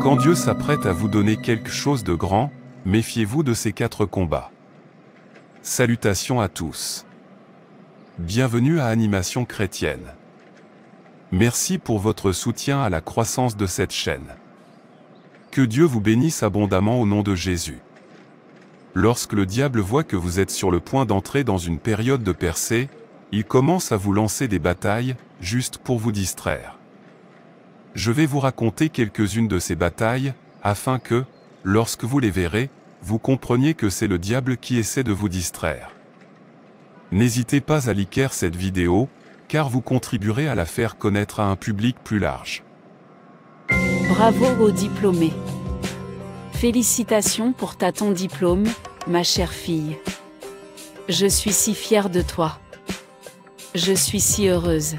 Quand Dieu s'apprête à vous donner quelque chose de grand, méfiez-vous de ces 4 combats. Salutations à tous. Bienvenue à Animation Chrétienne. Merci pour votre soutien à la croissance de cette chaîne. Que Dieu vous bénisse abondamment au nom de Jésus. Lorsque le diable voit que vous êtes sur le point d'entrer dans une période de percée, il commence à vous lancer des batailles, juste pour vous distraire. Je vais vous raconter quelques-unes de ces batailles, afin que, lorsque vous les verrez, vous compreniez que c'est le diable qui essaie de vous distraire. N'hésitez pas à liker cette vidéo, car vous contribuerez à la faire connaître à un public plus large. Bravo aux diplômés. Félicitations pour ton diplôme, ma chère fille. Je suis si fière de toi. Je suis si heureuse.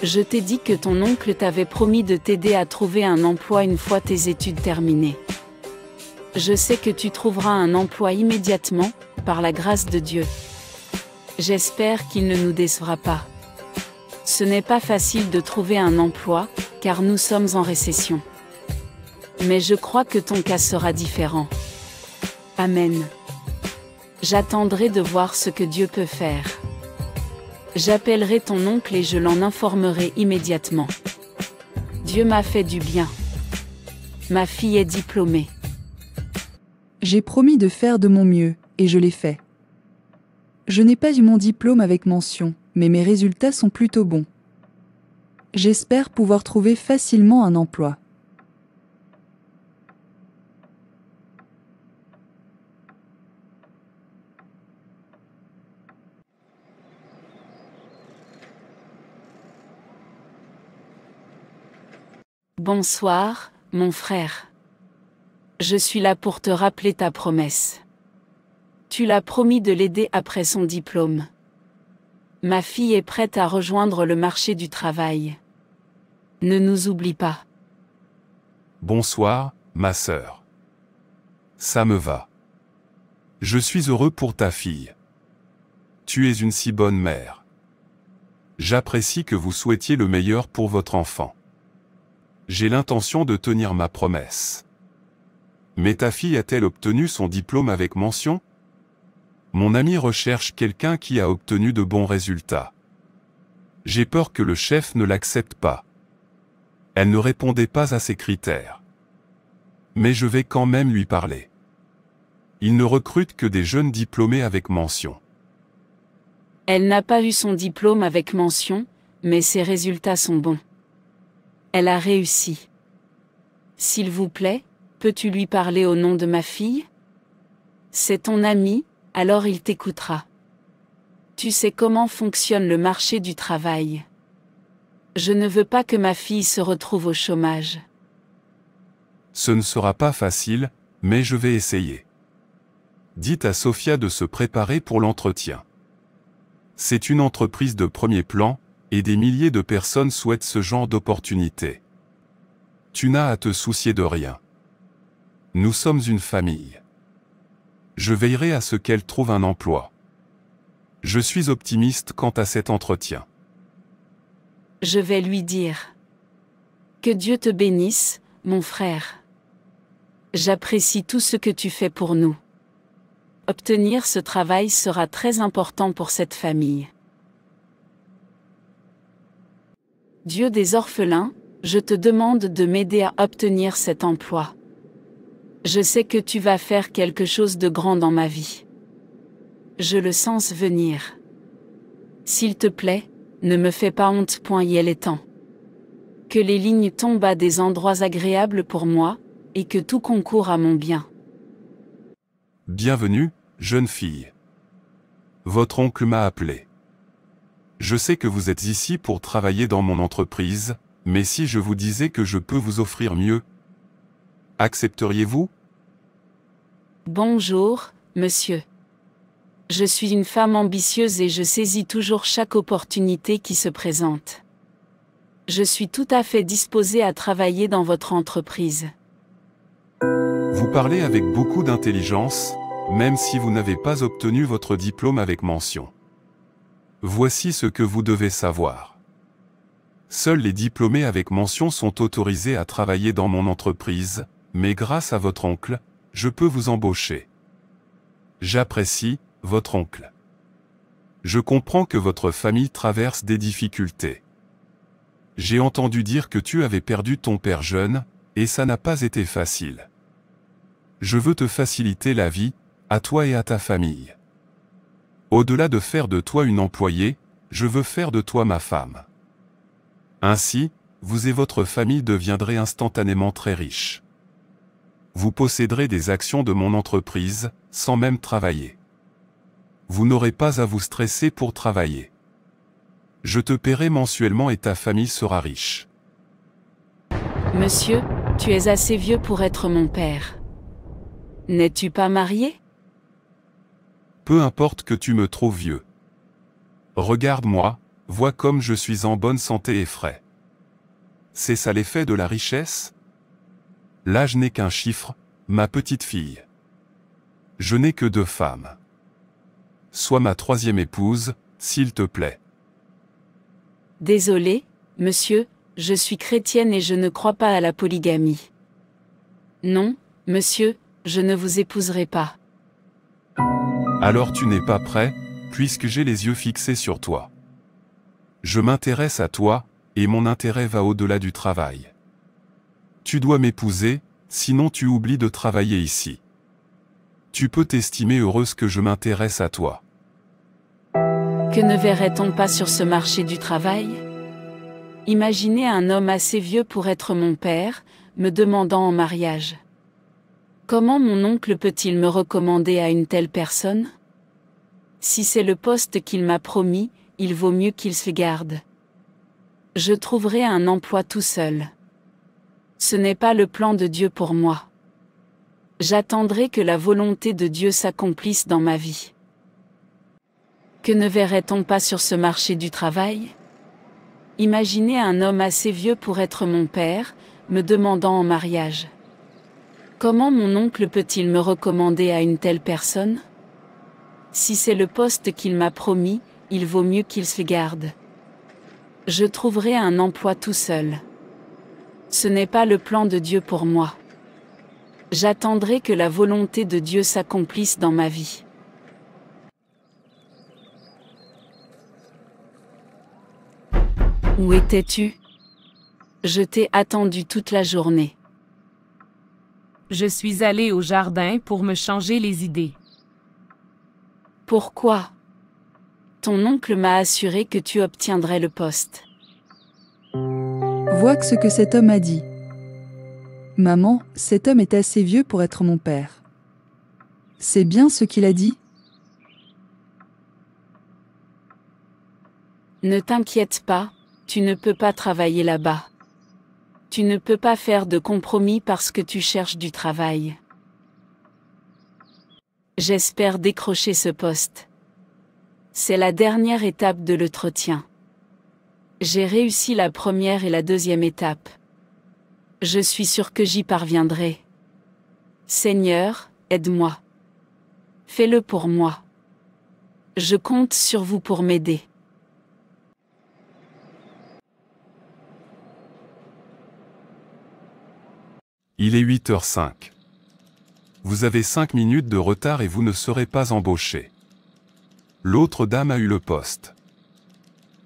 Je t'ai dit que ton oncle t'avait promis de t'aider à trouver un emploi une fois tes études terminées. Je sais que tu trouveras un emploi immédiatement, par la grâce de Dieu. J'espère qu'il ne nous décevra pas. Ce n'est pas facile de trouver un emploi, car nous sommes en récession. Mais je crois que ton cas sera différent. Amen. J'attendrai de voir ce que Dieu peut faire. J'appellerai ton oncle et je l'en informerai immédiatement. Dieu m'a fait du bien. Ma fille est diplômée. J'ai promis de faire de mon mieux, et je l'ai fait. Je n'ai pas eu mon diplôme avec mention, mais mes résultats sont plutôt bons. J'espère pouvoir trouver facilement un emploi. Bonsoir, mon frère. Je suis là pour te rappeler ta promesse. Tu l'as promis de l'aider après son diplôme. Ma fille est prête à rejoindre le marché du travail. Ne nous oublie pas. Bonsoir, ma sœur. Ça me va. Je suis heureux pour ta fille. Tu es une si bonne mère. J'apprécie que vous souhaitiez le meilleur pour votre enfant. J'ai l'intention de tenir ma promesse. Mais ta fille a-t-elle obtenu son diplôme avec mention? Mon ami recherche quelqu'un qui a obtenu de bons résultats. J'ai peur que le chef ne l'accepte pas. Elle ne répondait pas à ses critères. Mais je vais quand même lui parler. Il ne recrute que des jeunes diplômés avec mention. Elle n'a pas eu son diplôme avec mention, mais ses résultats sont bons. Elle a réussi. S'il vous plaît, peux-tu lui parler au nom de ma fille? C'est ton ami, alors il t'écoutera. Tu sais comment fonctionne le marché du travail. Je ne veux pas que ma fille se retrouve au chômage. Ce ne sera pas facile, mais je vais essayer. Dites à Sophia de se préparer pour l'entretien. C'est une entreprise de premier plan, et des milliers de personnes souhaitent ce genre d'opportunité. Tu n'as à te soucier de rien. Nous sommes une famille. Je veillerai à ce qu'elle trouve un emploi. Je suis optimiste quant à cet entretien. Je vais lui dire. Que Dieu te bénisse, mon frère. J'apprécie tout ce que tu fais pour nous. Obtenir ce travail sera très important pour cette famille. Dieu des orphelins, je te demande de m'aider à obtenir cet emploi. Je sais que tu vas faire quelque chose de grand dans ma vie. Je le sens venir. S'il te plaît, ne me fais pas honte. Il est temps. Que les lignes tombent à des endroits agréables pour moi, et que tout concourt à mon bien. Bienvenue, jeune fille. Votre oncle m'a appelé. Je sais que vous êtes ici pour travailler dans mon entreprise, mais si je vous disais que je peux vous offrir mieux, accepteriez-vous? Bonjour, monsieur. Je suis une femme ambitieuse et je saisis toujours chaque opportunité qui se présente. Je suis tout à fait disposée à travailler dans votre entreprise. Vous parlez avec beaucoup d'intelligence, même si vous n'avez pas obtenu votre diplôme avec mention. Voici ce que vous devez savoir. Seuls les diplômés avec mention sont autorisés à travailler dans mon entreprise, mais grâce à votre oncle, je peux vous embaucher. J'apprécie, votre oncle. Je comprends que votre famille traverse des difficultés. J'ai entendu dire que tu avais perdu ton père jeune, et ça n'a pas été facile. Je veux te faciliter la vie, à toi et à ta famille. Au-delà de faire de toi une employée, je veux faire de toi ma femme. Ainsi, vous et votre famille deviendrez instantanément très riches. Vous posséderez des actions de mon entreprise, sans même travailler. Vous n'aurez pas à vous stresser pour travailler. Je te paierai mensuellement et ta famille sera riche. Monsieur, tu es assez vieux pour être mon père. N'es-tu pas marié? Peu importe que tu me trouves vieux. Regarde-moi, vois comme je suis en bonne santé et frais. C'est ça l'effet de la richesse? L'âge n'est qu'un chiffre, ma petite fille. Je n'ai que 2 femmes. Sois ma 3e épouse, s'il te plaît. Désolé, monsieur, je suis chrétienne et je ne crois pas à la polygamie. Non, monsieur, je ne vous épouserai pas. Alors tu n'es pas prêt, puisque j'ai les yeux fixés sur toi. Je m'intéresse à toi, et mon intérêt va au-delà du travail. Tu dois m'épouser, sinon tu oublies de travailler ici. Tu peux t'estimer heureuse que je m'intéresse à toi. Que ne verrait-on pas sur ce marché du travail? Imaginez un homme assez vieux pour être mon père, me demandant en mariage. Comment mon oncle peut-il me recommander à une telle personne? Si c'est le poste qu'il m'a promis, il vaut mieux qu'il se garde. Je trouverai un emploi tout seul. Ce n'est pas le plan de Dieu pour moi. J'attendrai que la volonté de Dieu s'accomplisse dans ma vie. Que ne verrait-on pas sur ce marché du travail? Imaginez un homme assez vieux pour être mon père, me demandant en mariage. Comment mon oncle peut-il me recommander à une telle personne? Si c'est le poste qu'il m'a promis, il vaut mieux qu'il se garde. Je trouverai un emploi tout seul. Ce n'est pas le plan de Dieu pour moi. J'attendrai que la volonté de Dieu s'accomplisse dans ma vie. Où étais-tu? Je t'ai attendu toute la journée. Je suis allée au jardin pour me changer les idées. Pourquoi? Ton oncle m'a assuré que tu obtiendrais le poste. Vois ce que cet homme a dit. Maman, cet homme est assez vieux pour être mon père. C'est bien ce qu'il a dit? Ne t'inquiète pas, tu ne peux pas travailler là-bas. Tu ne peux pas faire de compromis parce que tu cherches du travail. J'espère décrocher ce poste. C'est la dernière étape de l'entretien. J'ai réussi la première et la deuxième étape. Je suis sûr que j'y parviendrai. Seigneur, aide-moi. Fais-le pour moi. Je compte sur vous pour m'aider. Il est 8h05. Vous avez 5 minutes de retard et vous ne serez pas embauché. L'autre dame a eu le poste.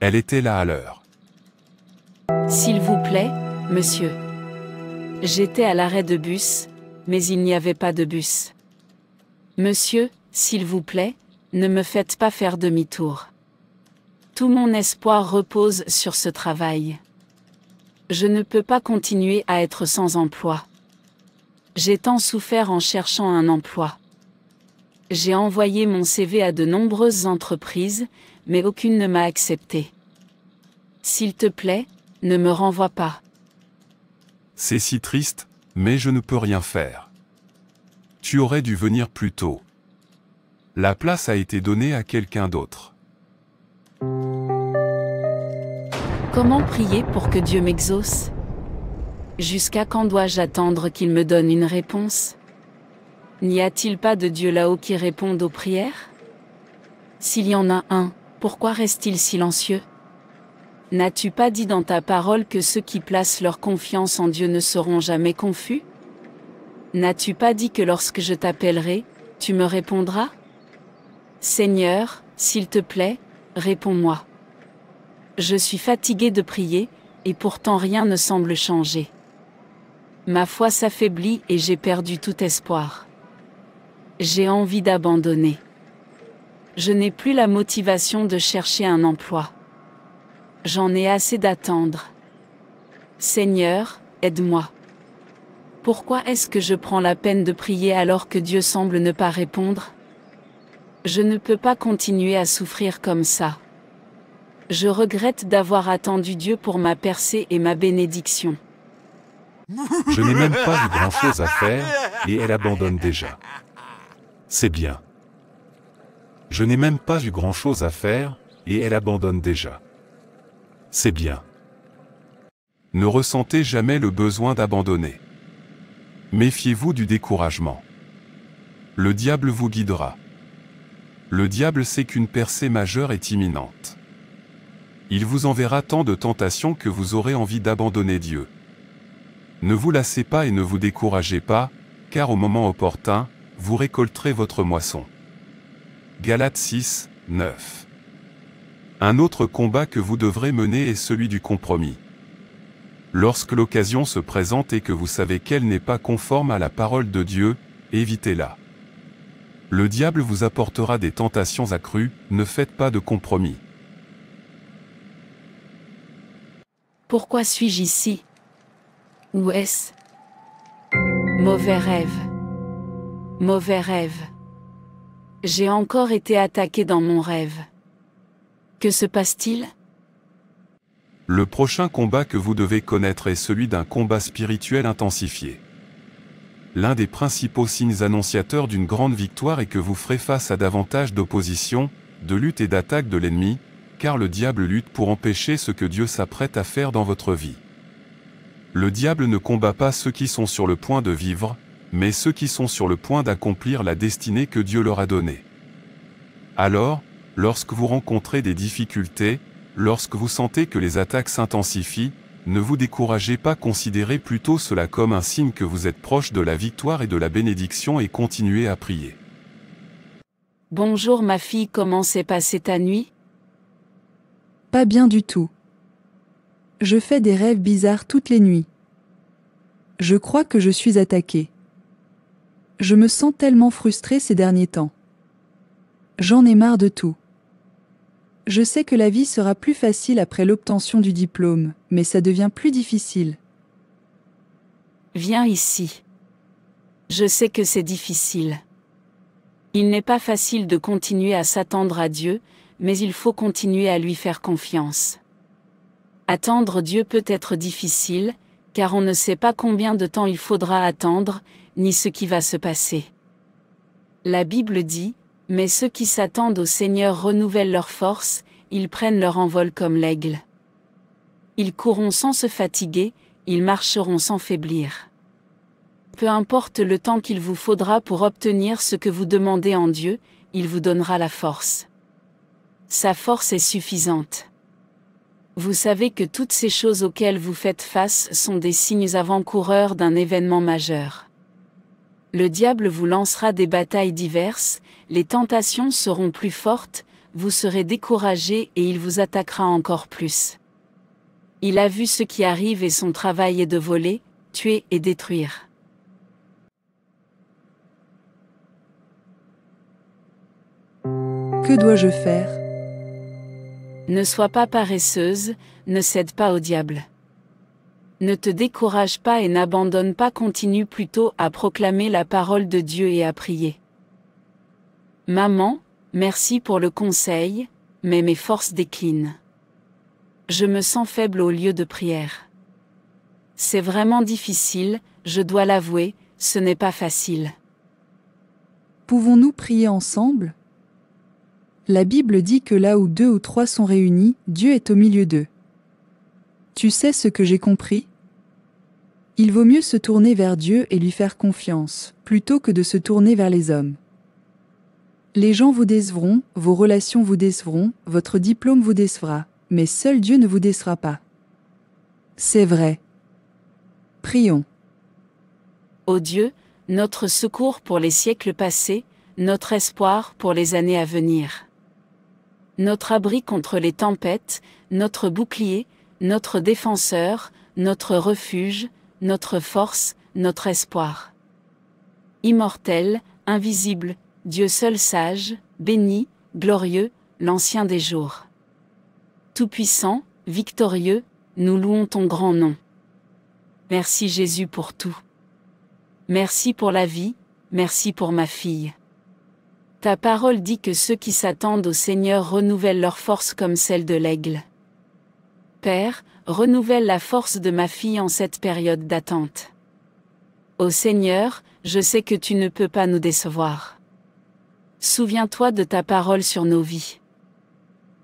Elle était là à l'heure. S'il vous plaît, monsieur. J'étais à l'arrêt de bus, mais il n'y avait pas de bus. Monsieur, s'il vous plaît, ne me faites pas faire demi-tour. Tout mon espoir repose sur ce travail. Je ne peux pas continuer à être sans emploi. J'ai tant souffert en cherchant un emploi. J'ai envoyé mon CV à de nombreuses entreprises, mais aucune ne m'a accepté. S'il te plaît, ne me renvoie pas. C'est si triste, mais je ne peux rien faire. Tu aurais dû venir plus tôt. La place a été donnée à quelqu'un d'autre. Comment prier pour que Dieu m'exauce? Jusqu'à quand dois-je attendre qu'il me donne une réponse? N'y a-t-il pas de Dieu là-haut qui réponde aux prières? S'il y en a un, pourquoi reste-t-il silencieux? N'as-tu pas dit dans ta parole que ceux qui placent leur confiance en Dieu ne seront jamais confus? N'as-tu pas dit que lorsque je t'appellerai, tu me répondras? Seigneur, s'il te plaît, réponds-moi. Je suis fatigué de prier, et pourtant rien ne semble changer. Ma foi s'affaiblit et j'ai perdu tout espoir. J'ai envie d'abandonner. Je n'ai plus la motivation de chercher un emploi. J'en ai assez d'attendre. Seigneur, aide-moi. Pourquoi est-ce que je prends la peine de prier alors que Dieu semble ne pas répondre? Je ne peux pas continuer à souffrir comme ça. Je regrette d'avoir attendu Dieu pour ma percée et ma bénédiction. Je n'ai même pas eu grand-chose à faire, et elle abandonne déjà. C'est bien. Je n'ai même pas eu grand-chose à faire, et elle abandonne déjà. C'est bien. Ne ressentez jamais le besoin d'abandonner. Méfiez-vous du découragement. Le diable vous guidera. Le diable sait qu'une percée majeure est imminente. Il vous enverra tant de tentations que vous aurez envie d'abandonner Dieu. Ne vous lassez pas et ne vous découragez pas, car au moment opportun, vous récolterez votre moisson. Galates 6, 9. Un autre combat que vous devrez mener est celui du compromis. Lorsque l'occasion se présente et que vous savez qu'elle n'est pas conforme à la parole de Dieu, évitez-la. Le diable vous apportera des tentations accrues, ne faites pas de compromis. Pourquoi suis-je ici? Où est-ce? Mauvais rêve. Mauvais rêve. J'ai encore été attaqué dans mon rêve. Que se passe-t-il? Le prochain combat que vous devez connaître est celui d'un combat spirituel intensifié. L'un des principaux signes annonciateurs d'une grande victoire est que vous ferez face à davantage d'opposition, de lutte et d'attaque de l'ennemi, car le diable lutte pour empêcher ce que Dieu s'apprête à faire dans votre vie. Le diable ne combat pas ceux qui sont sur le point de vivre, mais ceux qui sont sur le point d'accomplir la destinée que Dieu leur a donnée. Alors, lorsque vous rencontrez des difficultés, lorsque vous sentez que les attaques s'intensifient, ne vous découragez pas, considérez plutôt cela comme un signe que vous êtes proche de la victoire et de la bénédiction et continuez à prier. Bonjour ma fille, comment s'est passée ta nuit? Pas bien du tout. Je fais des rêves bizarres toutes les nuits. Je crois que je suis attaquée. Je me sens tellement frustrée ces derniers temps. J'en ai marre de tout. Je sais que la vie sera plus facile après l'obtention du diplôme, mais ça devient plus difficile. Viens ici. Je sais que c'est difficile. Il n'est pas facile de continuer à s'attendre à Dieu, mais il faut continuer à lui faire confiance. Attendre Dieu peut être difficile, car on ne sait pas combien de temps il faudra attendre, ni ce qui va se passer. La Bible dit, « Mais ceux qui s'attendent au Seigneur renouvellent leur force, ils prennent leur envol comme l'aigle. Ils courront sans se fatiguer, ils marcheront sans faiblir. » Peu importe le temps qu'il vous faudra pour obtenir ce que vous demandez en Dieu, il vous donnera la force. Sa force est suffisante. Vous savez que toutes ces choses auxquelles vous faites face sont des signes avant-coureurs d'un événement majeur. Le diable vous lancera des batailles diverses, les tentations seront plus fortes, vous serez découragé et il vous attaquera encore plus. Il a vu ce qui arrive et son travail est de voler, tuer et détruire. Que dois-je faire? Ne sois pas paresseuse, ne cède pas au diable. Ne te décourage pas et n'abandonne pas, continue plutôt à proclamer la parole de Dieu et à prier. Maman, merci pour le conseil, mais mes forces déclinent. Je me sens faible au lieu de prière. C'est vraiment difficile, je dois l'avouer, ce n'est pas facile. Pouvons-nous prier ensemble? La Bible dit que là où 2 ou 3 sont réunis, Dieu est au milieu d'eux. Tu sais ce que j'ai compris? Il vaut mieux se tourner vers Dieu et lui faire confiance, plutôt que de se tourner vers les hommes. Les gens vous décevront, vos relations vous décevront, votre diplôme vous décevra, mais seul Dieu ne vous décevra pas. C'est vrai. Prions. Ô Dieu, notre secours pour les siècles passés, notre espoir pour les années à venir. Notre abri contre les tempêtes, notre bouclier, notre défenseur, notre refuge, notre force, notre espoir. Immortel, invisible, Dieu seul sage, béni, glorieux, l'ancien des jours. Tout-puissant, victorieux, nous louons ton grand nom. Merci Jésus pour tout. Merci pour la vie, merci pour ma fille. Ta parole dit que ceux qui s'attendent au Seigneur renouvellent leur force comme celle de l'aigle. Père, renouvelle la force de ma fille en cette période d'attente. Ô Seigneur, je sais que tu ne peux pas nous décevoir. Souviens-toi de ta parole sur nos vies.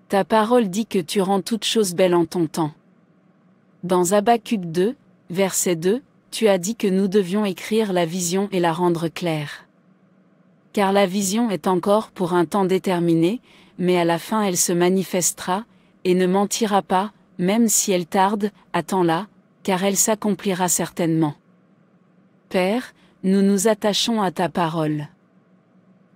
Ta parole dit que tu rends toutes choses belles en ton temps. Dans Habacuc 2, verset 2, tu as dit que nous devions écrire la vision et la rendre claire. Car la vision est encore pour un temps déterminé, mais à la fin elle se manifestera, et ne mentira pas, même si elle tarde, attends-la, car elle s'accomplira certainement. Père, nous nous attachons à ta parole.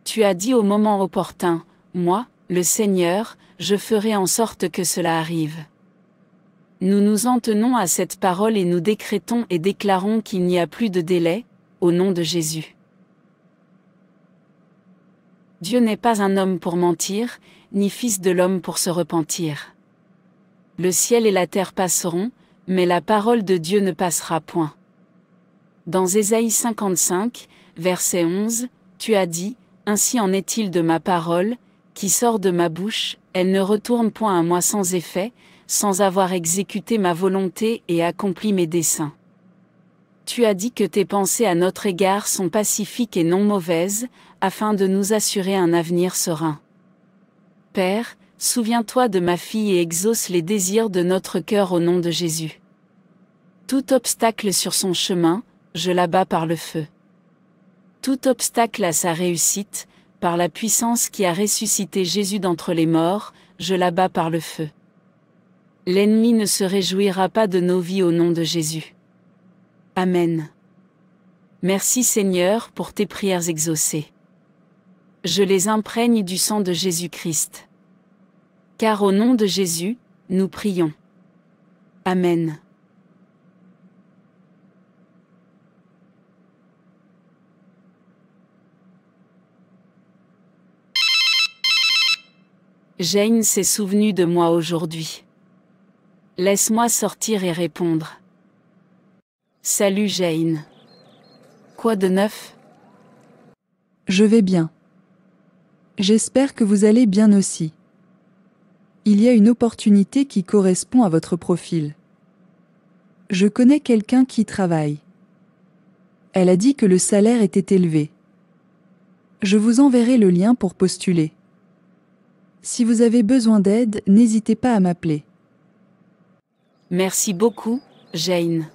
Tu as dit au moment opportun, moi, le Seigneur, je ferai en sorte que cela arrive. Nous nous en tenons à cette parole et nous décrétons et déclarons qu'il n'y a plus de délai, au nom de Jésus. Dieu n'est pas un homme pour mentir, ni fils de l'homme pour se repentir. Le ciel et la terre passeront, mais la parole de Dieu ne passera point. Dans Ésaïe 55, verset 11, tu as dit, « Ainsi en est-il de ma parole, qui sort de ma bouche, elle ne retourne point à moi sans effet, sans avoir exécuté ma volonté et accompli mes desseins. » Tu as dit que tes pensées à notre égard sont pacifiques et non mauvaises, afin de nous assurer un avenir serein. Père, souviens-toi de ma fille et exauce les désirs de notre cœur au nom de Jésus. Tout obstacle sur son chemin, je l'abats par le feu. Tout obstacle à sa réussite, par la puissance qui a ressuscité Jésus d'entre les morts, je l'abats par le feu. L'ennemi ne se réjouira pas de nos vies au nom de Jésus. Amen. Merci Seigneur pour tes prières exaucées. Je les imprègne du sang de Jésus-Christ. Car au nom de Jésus, nous prions. Amen. Jane s'est souvenue de moi aujourd'hui. Laisse-moi sortir et répondre. Salut Jane. Quoi de neuf? Je vais bien. J'espère que vous allez bien aussi. Il y a une opportunité qui correspond à votre profil. Je connais quelqu'un qui travaille. Elle a dit que le salaire était élevé. Je vous enverrai le lien pour postuler. Si vous avez besoin d'aide, n'hésitez pas à m'appeler. Merci beaucoup, Jane.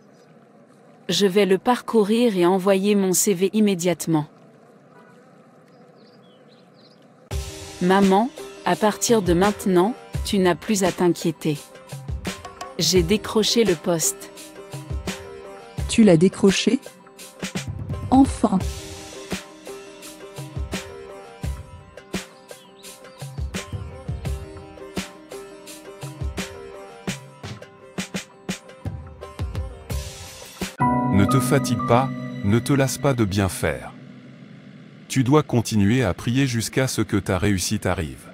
Je vais le parcourir et envoyer mon CV immédiatement. Maman, à partir de maintenant, tu n'as plus à t'inquiéter. J'ai décroché le poste. Tu l'as décroché? Enfin! Ne te fatigue pas, ne te lasse pas de bien faire. Tu dois continuer à prier jusqu'à ce que ta réussite arrive.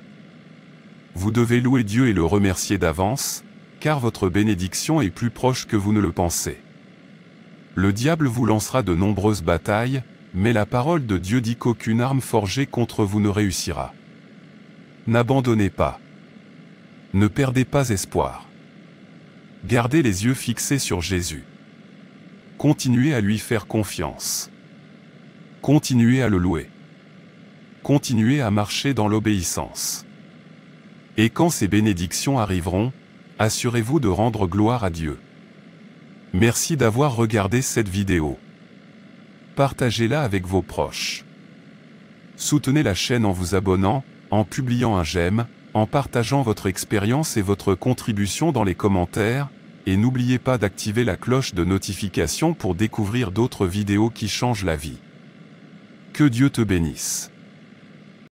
Vous devez louer Dieu et le remercier d'avance, car votre bénédiction est plus proche que vous ne le pensez. Le diable vous lancera de nombreuses batailles, mais la parole de Dieu dit qu'aucune arme forgée contre vous ne réussira. N'abandonnez pas. Ne perdez pas espoir. Gardez les yeux fixés sur Jésus. Continuez à lui faire confiance. Continuez à le louer. Continuez à marcher dans l'obéissance. Et quand ces bénédictions arriveront, assurez-vous de rendre gloire à Dieu. Merci d'avoir regardé cette vidéo. Partagez-la avec vos proches. Soutenez la chaîne en vous abonnant, en publiant un j'aime, en partageant votre expérience et votre contribution dans les commentaires, et n'oubliez pas d'activer la cloche de notification pour découvrir d'autres vidéos qui changent la vie. Que Dieu te bénisse.